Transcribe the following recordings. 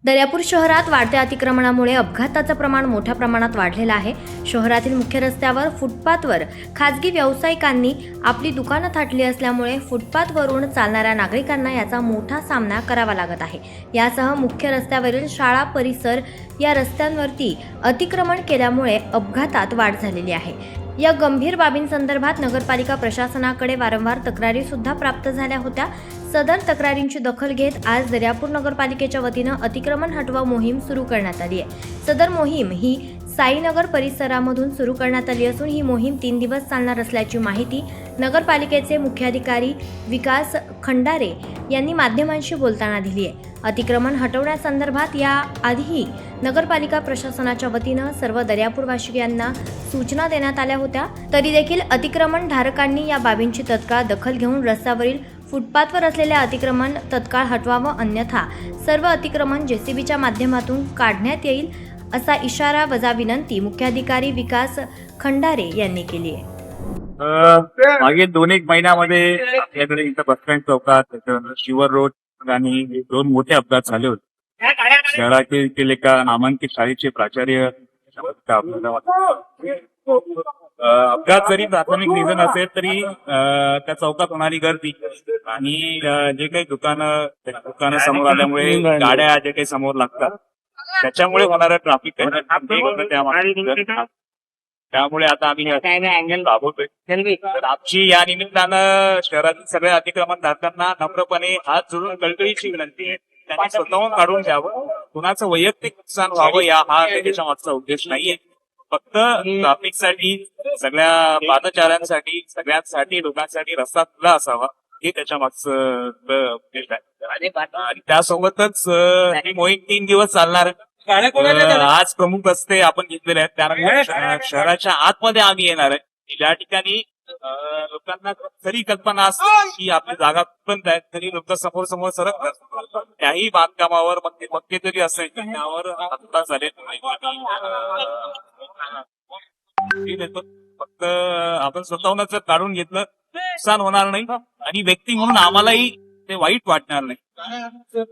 दर्यापूर शहरात वाढत्या अतिक्रमणामुळे अपघाताचं प्रमाण मोठ्या प्रमाणात वाढलेलं आहे. शहरातील मुख्य रस्त्यावर फुटपाथवर खाजगी व्यावसायिकांनी आपली दुकानं थाटली असल्यामुळे फुटपाथवरून चालणाऱ्या नागरिकांना याचा मोठा सामना करावा लागत आहे. यासह मुख्य रस्त्यावरील शाळा परिसर या रस्त्यांवरती अतिक्रमण केल्यामुळे अपघातात वाढ झालेली आहे. या गंभीर बाबींसंदर्भात नगरपालिका प्रशासनाकडे वारंवार तक्रारी सुद्धा प्राप्त झाल्या होत्या. सदर तक्रारींची दखल घेत आज दर्यापूर नगरपालिकेच्या वतीनं अतिक्रमण हटवा मोहीम सुरू करण्यात आली आहे. सदर मोहीम ही साईनगर परिसरामधून सुरू करण्यात आली असून ही मोहीम 3 दिवस चालणार असल्याची माहिती नगरपालिकेचे मुख्याधिकारी विकास खंडारे यांनी माध्यमांशी बोलताना दिली आहे. अतिक्रमण हटवण्यासंदर्भात या आधीही नगरपालिका प्रशासनाच्या वतीनं सर्व दर्यापूरवासियांना सूचना देण्यात आल्या होत्या. तरी देखील अतिक्रमण धारकांनी या बाबींची तत्काळ दखल घेऊन रस्त्यावरील फुटपाथवर असलेले अतिक्रमण तत्काळ हटवावं, अन्यथा सर्व अतिक्रमण जेसीबीच्या माध्यमातून काढण्यात येईल असा इशारा वजा विनंती मुख्याधिकारी विकास खंडारे यांनी केली आहे. मागे 2-1 महिन्यामध्ये आपल्याकडे इथं बस स्टँड चौकात शिवर रोड आणि 2 मोठे अपघात झाले होते. शहरातील एका नामांकित शाळेचे प्राचार्य अपघात जरी प्राथमिक रिझन असेल तरी त्या चौकात होणारी गर्दी आणि जे काही दुकानं समोर आल्यामुळे गाड्या जे काही समोर लागतात त्याच्यामुळे होणारं ट्रॅफिक त्यामुळे आता आम्ही अँगल राबवतोय. तर आमची या निमित्तानं शहरातील सगळ्या अतिक्रमण धारकांना नम्रपणे हात जोडून कळकळीची विनंती आहे, त्यांनी स्वतःहून काढून घ्यावं. कुणाचं वैयक्तिक नुकसान व्हावं हा त्याच्या मागचा उद्देश नाहीये. फक्त ट्रॅफिकसाठी, सगळ्या पादचाऱ्यांसाठी, सगळ्यांसाठी, लोकांसाठी रस्ता खुला असावा हे त्याच्या मागचं उद्देश आहे. आणि त्यासोबतच ही मोहीम 3 दिवस चालणार आहे. आज प्रमुख रस्ते आपण घेतलेले आहेत, त्यामुळे शहराच्या आतमध्ये आम्ही येणार आहे. ज्या ठिकाणी लोकांना जरी कल्पना असते की आपली जागा बंद आहे तरी लोक समोर सरकतात. त्याही बांधकामावर मक्के जरी असेल त्यावर हल्ला झाले. फक्त आपण स्वतःहूनच जर काढून घेतलं नुकसान होणार नाही आणि व्यक्ती म्हणून आम्हालाही ते वाईट वाटणार नाही.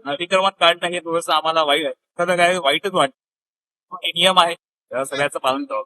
अतिक्रमण काढणं हे थोडंसं आम्हाला वाईट आहे, तर काय वाईटच वाटतं. हे नियम आहे, त्या सगळ्याचं पालन करावं.